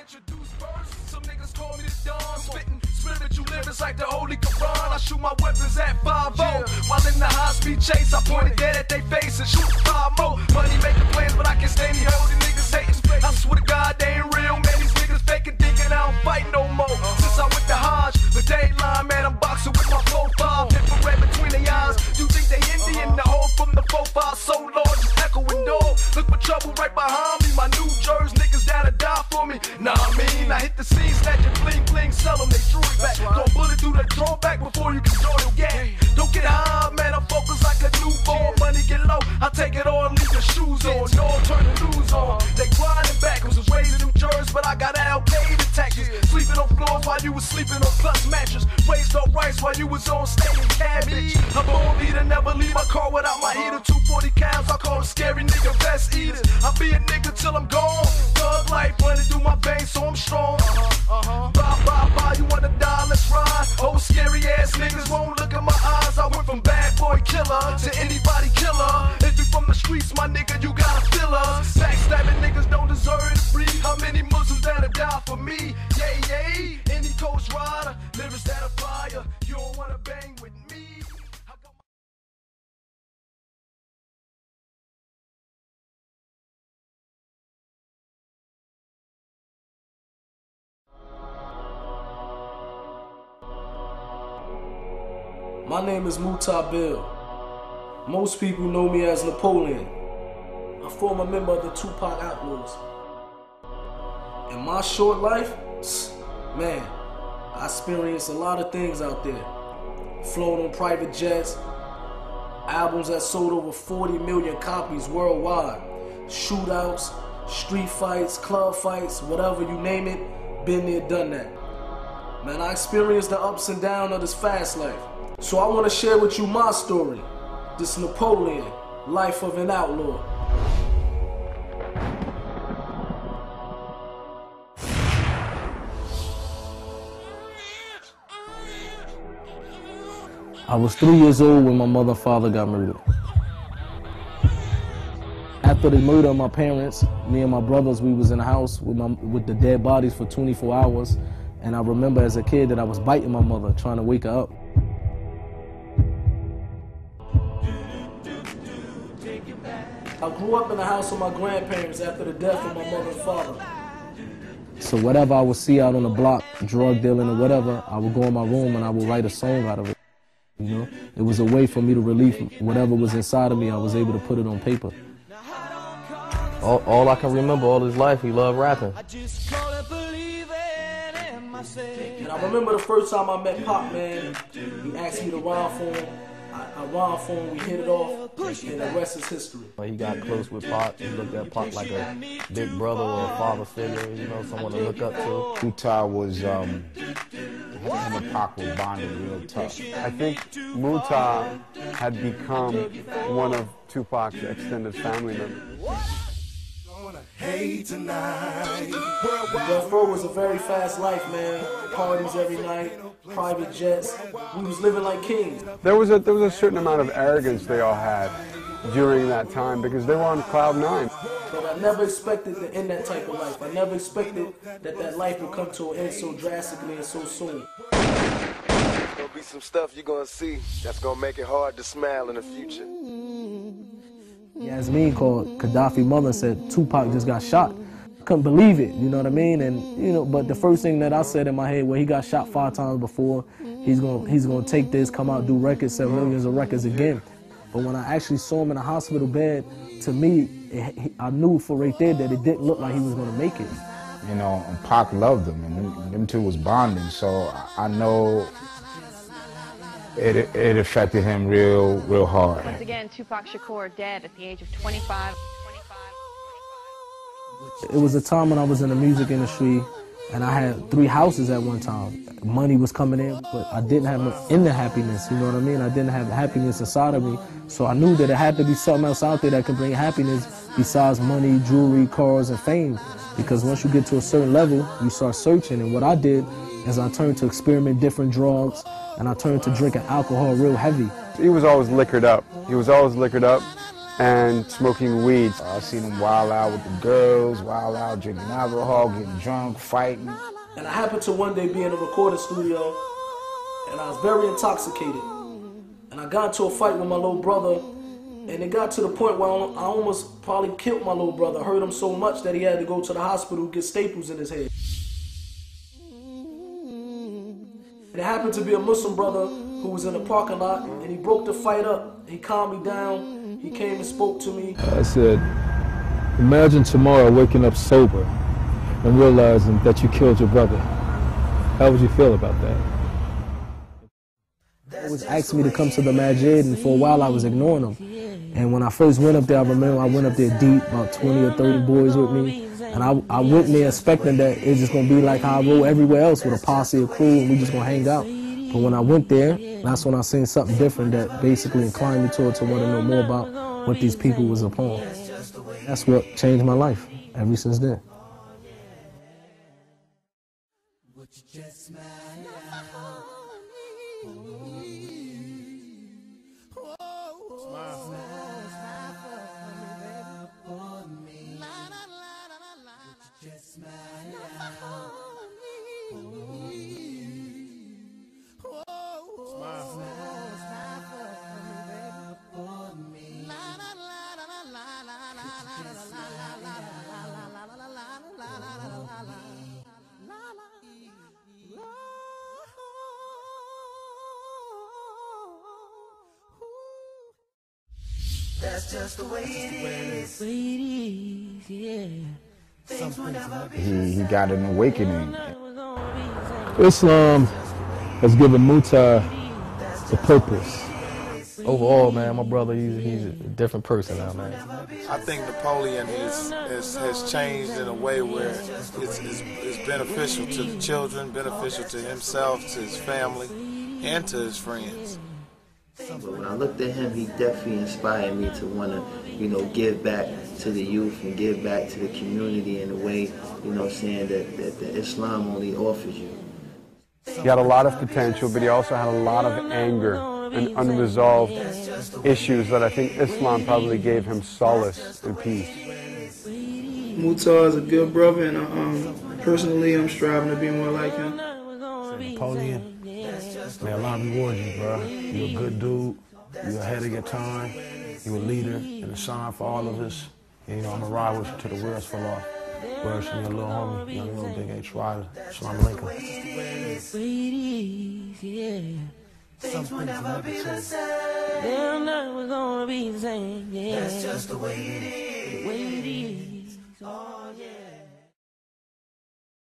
introduce first. Some niggas call me the Don. Spitting spiritual lyrics like the Holy Quran. I shoot my weapons at 5-0. While in the high-speed chase, I pointed dead at their face and shoot 5 more. Money making plans, but I can't stand these holy niggas hating. I swear to God, they ain't real, man. These niggas faking, thinking I don't fight no more. Since I went to Hodge, the dayline, man, I'm boxing with my 4-5. Infrared between their eyes. You think they Indian? The hole from the 4-5 so large, just echoing dog. Look for trouble right behind me. My New Jersey niggas down to die for me. Nah, I mean, I hit the scene, snatch it, bling, bling, sell them, they drew it back. Don't bullet through the throwback before you can throw your gang. Don't get high, man, I'm focused like a newborn. Money get low, I take it all and leave the shoes on. Y'all turn the news on. They grinding backwards, was raised in New Jersey, but I got Al-Qaeda taxes. Sleeping on floors while you was sleeping on plus mattress. Raised on rice while you was on staying cabbage. I'm born leader, never leave my car without my heater. 240 counts, I call them scary nigga vest eaters. I'll be a nigga till I'm gone. Thug life running through my veins, so I'm strong. Bye, bye, bye, you wanna die, let's ride. Oh, scary ass niggas won't look in my eyes. I went from bad boy killer to anybody killer. If you from the streets, my nigga, you gotta feel us. Backstabbing niggas don't deserve to breathe. How many Muslims that'll die for me? Yay, yay, any Coast Rider, lyrics that'll fire. You don't wanna bang with me. My name is Mutah Beale. Most people know me as Napoleon. I form a member of the Tupac Outlaws. In my short life, man, I experienced a lot of things out there. Flown on private jets, albums that sold over 40 million copies worldwide, shootouts, street fights, club fights, whatever you name it, been there, done that. Man, I experienced the ups and downs of this fast life. So I want to share with you my story, this Napoleon, life of an outlaw. I was 3 years old when my mother and father got murdered. After the murder of my parents, me and my brothers, we was in the house with the dead bodies for 24 hours. And I remember as a kid that I was biting my mother, trying to wake her up. I grew up in the house with my grandparents after the death of my mother and father. So whatever I would see out on the block, drug dealing or whatever, I would go in my room and I would write a song out of it. You know, it was a way for me to relieve whatever was inside of me. I was able to put it on paper. All I can remember all his life, he loved rapping. And I remember the first time I met Pop, man, he asked me to rhyme for him. I rhymed for him, we hit it off, and the rest is history. He got close with Pop. He looked at Pop like a big brother or a father figure, you know, someone to look up to. Mutah was, him and Pac were bonded real tough. I think Mutah had become one of Tupac's extended family members. Deathrow was a very fast life, man. Parties every night, private jets. We was living like kings. There was a certain amount of arrogance they all had during that time because they were on cloud 9. But I never expected to end that type of life. I never expected that life would come to an end so drastically and so soon. There's gonna be some stuff you're gonna see that's gonna make it hard to smile in the future. Yasmin called Gaddafi's mother and said Tupac just got shot. I couldn't believe it, you know what I mean? And you know, but the first thing that I said in my head, well, he got shot 5 times before. He's gonna take this, come out, do records, sell millions of records again. But when I actually saw him in a hospital bed, to me, I knew for right there that it didn't look like he was gonna make it. You know, and Pac loved him, and them two was bonding. So I know it affected him real hard. Once again, Tupac Shakur dead at the age of 25. It was a time when I was in the music industry and I had 3 houses at one time. Money was coming in, but I didn't have no inner happiness, you know what I mean? I didn't have happiness inside of me. So I knew that it had to be something else out there that could bring happiness besides money, jewelry, cars, and fame. Because once you get to a certain level, you start searching. And what I did is I turned to experiment different drugs, and I turned to drinking alcohol real heavy. He was always liquored up. He was always liquored up. and smoking weed. I seen him wild out with the girls, wild out drinking alcohol, getting drunk, fighting. And I happened to one day be in a recording studio, and I was very intoxicated. And I got into a fight with my little brother, and it got to the point where I almost probably killed my little brother. I hurt him so much that he had to go to the hospital to get staples in his head. And it happened to be a Muslim brother who was in the parking lot, and he broke the fight up. He calmed me down. He came and spoke to me. I said, imagine tomorrow waking up sober and realizing that you killed your brother. How would you feel about that? They was asking me to come to the masjid, and for a while I was ignoring them. And when I first went up there, I remember I went up there deep, about 20 or 30 boys with me. And I went there expecting that it's just going to be like how I roll everywhere else with a posse, a crew, and we just going to hang out. But when I went there, that's when I seen something different that basically inclined me to want to know more about what these people was upon. That's what changed my life ever since then. That's just the way it is. He got an awakening. Islam has given Mutah a purpose. Overall, man, my brother, he's a different person now, man. I think Napoleon has changed in a way where it's beneficial to the children, beneficial to himself, to his family, and to his friends. But when I looked at him, he definitely inspired me to want to, give back to the youth and give back to the community in a way, saying that the Islam only offers you. He had a lot of potential, but he also had a lot of anger and unresolved issues that I think Islam probably gave him solace and peace. Mutah is a good brother, and personally, I'm striving to be more like him. Napoleon, may Allah reward you, bro. You're a good dude. You're ahead of your time. You're a leader and a sign for all of us. And, I'm going to ride with you to the wheels fall off. Words from your little homie, young little big H. Ryda. Assalamu alaikum. Things will never be the same. They're never gonna be the same. Yeah. That's just the way it is. The way it is. Oh yeah.